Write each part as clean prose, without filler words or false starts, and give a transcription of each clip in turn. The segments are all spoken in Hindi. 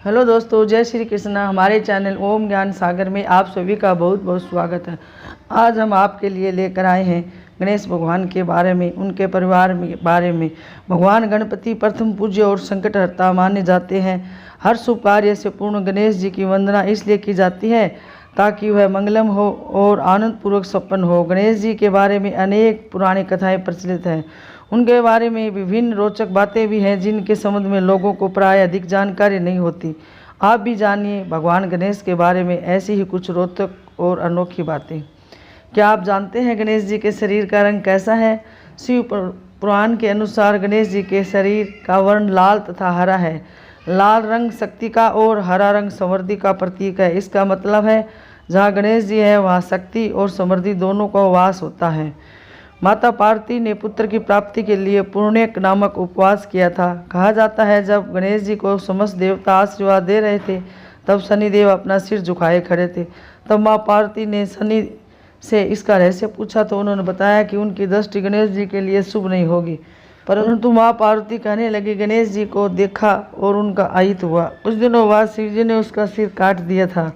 हेलो दोस्तों, जय श्री कृष्ण। हमारे चैनल ओम ज्ञान सागर में आप सभी का बहुत बहुत स्वागत है। आज हम आपके लिए लेकर आए हैं गणेश भगवान के बारे में, उनके परिवार के बारे में। भगवान गणपति प्रथम पूज्य और संकटहर्ता माने जाते हैं। हर शुभ कार्य से पूर्ण गणेश जी की वंदना इसलिए की जाती है ताकि वह मंगलम हो और आनंद पूर्वक संपन्न हो। गणेश जी के बारे में अनेक पुरानी कथाएं प्रचलित हैं। उनके बारे में विभिन्न रोचक बातें भी हैं जिनके संबंध में लोगों को प्राय अधिक जानकारी नहीं होती। आप भी जानिए भगवान गणेश के बारे में ऐसी ही कुछ रोचक और अनोखी बातें। क्या आप जानते हैं गणेश जी के शरीर का रंग कैसा है? शिव पुराण के अनुसार गणेश जी के शरीर का वर्ण लाल तथा हरा है। लाल रंग शक्ति का और हरा रंग समृद्धि का प्रतीक है। इसका मतलब है जहाँ गणेश जी है वहाँ शक्ति और समृद्धि दोनों का वास होता है। माता पार्वती ने पुत्र की प्राप्ति के लिए पूर्णिक नामक उपवास किया था। कहा जाता है जब गणेश जी को समस्त देवता आशीर्वाद दे रहे थे तब शनिदेव अपना सिर झुकाए खड़े थे। तब माँ पार्वती ने शनि से इसका रहस्य पूछा तो उन्होंने बताया कि उनकी दृष्टि गणेश जी के लिए शुभ नहीं होगी। परंतु माँ पार्वती कहने लगी गणेश जी को देखा और उनका अहित हुआ। कुछ दिनों बाद शिव जी ने उसका सिर काट दिया था।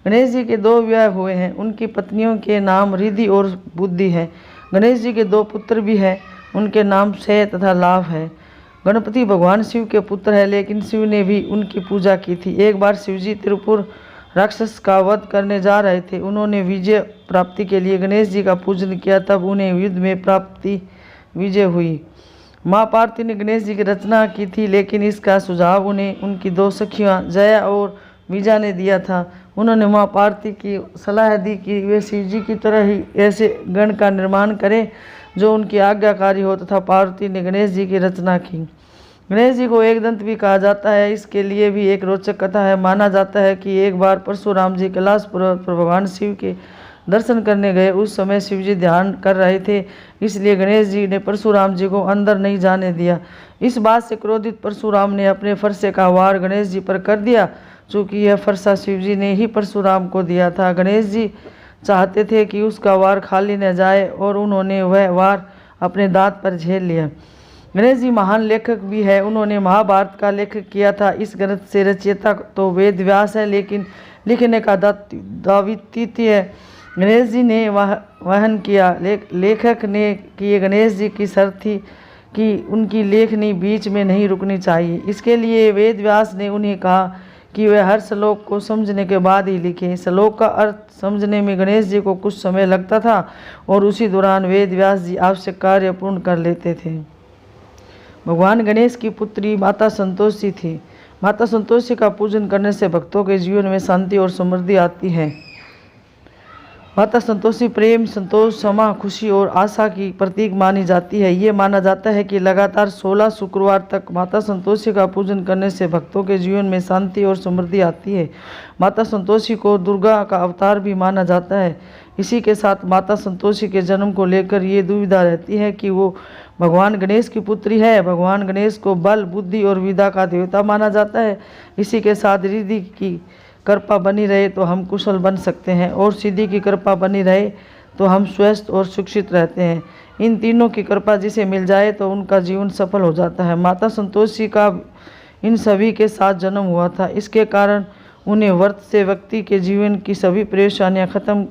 गणेश जी के दो विवाह हुए हैं। उनकी पत्नियों के नाम रिद्धि और बुद्धि हैं। गणेश जी के दो पुत्र भी हैं। उनके नाम क्षय तथा लाभ है। गणपति भगवान शिव के पुत्र है, लेकिन शिव ने भी उनकी पूजा की थी। एक बार शिवजी त्रिपुर राक्षस का वध करने जा रहे थे। उन्होंने विजय प्राप्ति के लिए गणेश जी का पूजन किया, तब उन्हें युद्ध में प्राप्ति विजय हुई। माँ पार्वती ने गणेश जी की रचना की थी, लेकिन इसका सुझाव उन्हें उनकी दो सखियाँ जया और विजया ने दिया था। उन्होंने माँ पार्वती की सलाह दी कि वे शिव जी की तरह ही ऐसे गण का निर्माण करें जो उनकी आज्ञाकारी हो, तथा पार्वती ने गणेश जी की रचना की। गणेश जी को एक दंत भी कहा जाता है। इसके लिए भी एक रोचक कथा है। माना जाता है कि एक बार परशुराम जी कैलाश पर्वत पर भगवान शिव के दर्शन करने गए। उस समय शिव जी ध्यान कर रहे थे, इसलिए गणेश जी ने परशुराम जी को अंदर नहीं जाने दिया। इस बात से क्रोधित परशुराम ने अपने फरसे का वार गणेश जी पर कर दिया। चूँकि यह फरसा शिव जी ने ही परशुराम को दिया था। गणेश जी चाहते थे कि उसका वार खाली न जाए और उन्होंने वह वार अपने दांत पर झेल लिया। गणेश जी महान लेखक भी है। उन्होंने महाभारत का लेखक किया था। इस ग्रंथ से रचयिता तो वेद व्यास है, लेकिन लिखने का दावित्य है गणेश जी ने वहन किया। लेखक ने कि गणेश जी की शर्त थी कि उनकी लेखनी बीच में नहीं रुकनी चाहिए। इसके लिए वेद व्यास ने उन्हें कहा कि वे हर श्लोक को समझने के बाद ही लिखें। श्लोक का अर्थ समझने में गणेश जी को कुछ समय लगता था और उसी दौरान वेद व्यास जी आवश्यक कार्य पूर्ण कर लेते थे। भगवान गणेश की पुत्री माता संतोषी थी। माता संतोषी का पूजन करने से भक्तों के जीवन में शांति और समृद्धि आती है। माता संतोषी प्रेम, संतोष, क्षमा, खुशी और आशा की प्रतीक मानी जाती है। ये माना जाता है कि लगातार 16 शुक्रवार तक माता संतोषी का पूजन करने से भक्तों के जीवन में शांति और समृद्धि आती है। माता संतोषी को दुर्गा का अवतार भी माना जाता है। इसी के साथ माता संतोषी के जन्म को लेकर ये दुविधा रहती है कि वो भगवान गणेश की पुत्री है। भगवान गणेश को बल, बुद्धि और विद्या का देवता माना जाता है। इसी के साथ रिद्धि की कृपा बनी रहे तो हम कुशल बन सकते हैं और सिद्धि की कृपा बनी रहे तो हम स्वस्थ और सुरक्षित रहते हैं। इन तीनों की कृपा जिसे मिल जाए तो उनका जीवन सफल हो जाता है। माता संतोषी का इन सभी के साथ जन्म हुआ था। इसके कारण उन्हें व्रत से व्यक्ति के जीवन की सभी परेशानियां खत्म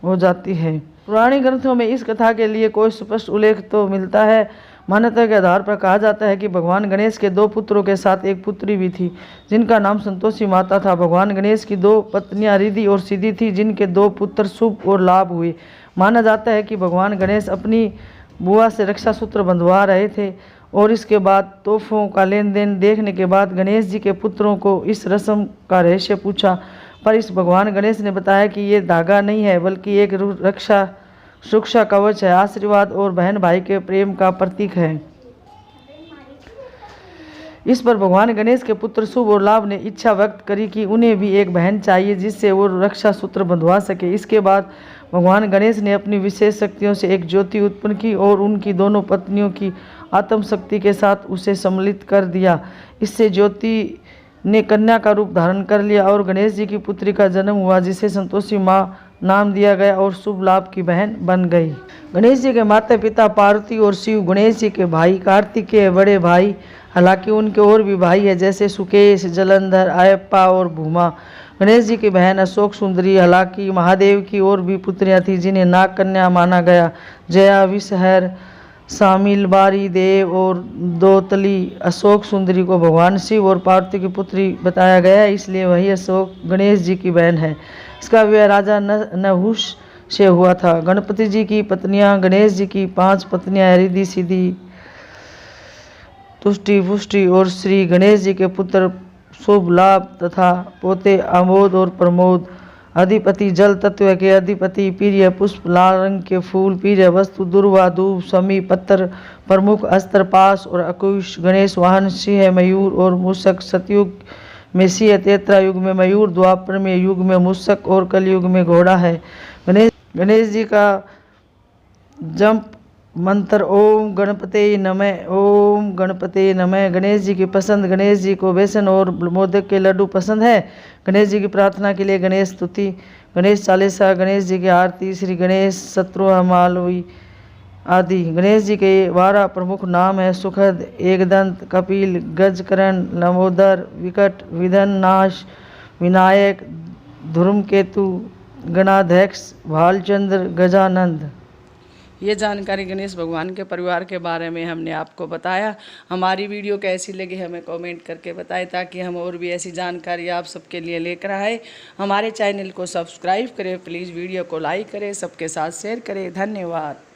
हो जाती है। पुराने ग्रंथों में इस कथा के लिए कोई स्पष्ट उल्लेख तो मिलता है। मान्यता के आधार पर कहा जाता है कि भगवान गणेश के दो पुत्रों के साथ एक पुत्री भी थी जिनका नाम संतोषी माता था। भगवान गणेश की दो पत्नियां रिद्धि और सिद्धि थी जिनके दो पुत्र शुभ और लाभ हुए। माना जाता है कि भगवान गणेश अपनी बुआ से रक्षा सूत्र बंधवा रहे थे और इसके बाद तोहफों का लेन देन देखने के बाद गणेश जी के पुत्रों को इस रस्म का रहस्य पूछा, पर इस भगवान गणेश ने बताया कि ये धागा नहीं है बल्कि एक रक्षा सुरक्षा कवच है, आशीर्वाद और बहन भाई के प्रेम का प्रतीक है। इस पर भगवान गणेश के पुत्र शुभ और लाभ ने इच्छा व्यक्त करी कि उन्हें भी एक बहन चाहिए जिससे वो रक्षा सूत्र बंधवा सके। इसके बाद भगवान गणेश ने अपनी विशेष शक्तियों से एक ज्योति उत्पन्न की और उनकी दोनों पत्नियों की आत्म शक्ति के साथ उसे सम्मिलित कर दिया। इससे ज्योति ने कन्या का रूप धारण कर लिया और गणेश जी की पुत्री का जन्म हुआ जिसे संतोषी माँ नाम दिया गया और शुभ लाभ की बहन बन गई। गणेश जी के माता पिता पार्वती और शिव। गणेश जी के भाई कार्तिकेय बड़े भाई, हालांकि उनके और भी भाई हैं जैसे सुकेश, जलंधर, अयप्पा और भूमा। गणेश जी की बहन अशोक सुंदरी, हालांकि महादेव की और भी पुत्रियां थीं जिन्हें नाग कन्या माना गया। जया, विषहर, शामिल, बारी देव और दोतली। अशोक सुंदरी को भगवान शिव और पार्वती की पुत्री बताया गया है, इसलिए वही अशोक गणेश जी की बहन है। इसका विवाह राजा नहुष से हुआ था। गणपति जी की पत्नियां, गणेश जी की 5 पत्नियां रिद्धि, सिद्धि, तुष्टि, पुष्टि और श्री। गणेश जी के पुत्र शुभ लाभ तथा पोते आमोद और प्रमोद। अधिपति जल तत्व के अधिपति, प्रिय पुष्प, लाल रंग के फूल, प्रिय वस्तु दुर्वा, धूप, समी, पत्थर, प्रमुख अस्त्र, पास और अकुश। गणेश वाहन सिंह, मयूर और मूषक। सतयुग में सिंह, त्रेता युग में मयूर, द्वापर में युग में मूषक और कलयुग में घोड़ा है। गणेश जी का जप मंत्र ओम गणपते नमः, ओम गणपते नमः। गणेश जी की पसंद, गणेश जी को बेसन और मोदक के लड्डू पसंद है। गणेश जी की प्रार्थना के लिए गणेश स्तुति, गणेश चालीसा, गणेश जी की आरती, श्री गणेश शत्रुमालवी आदि। गणेश जी के 12 प्रमुख नाम है सुखद, एकदंत, कपिल, गजकरण, लंबोदर, विकट, विघ्ननाश, विनायक, धूमकेतु, गणाध्यक्ष, भालचंद्र, गजानंद। ये जानकारी गणेश भगवान के परिवार के बारे में हमने आपको बताया। हमारी वीडियो कैसी लगी हमें कमेंट करके बताएं, ताकि हम और भी ऐसी जानकारी आप सबके लिए लेकर आए। हमारे चैनल को सब्सक्राइब करें, प्लीज़ वीडियो को लाइक करें, सबके साथ शेयर करें। धन्यवाद।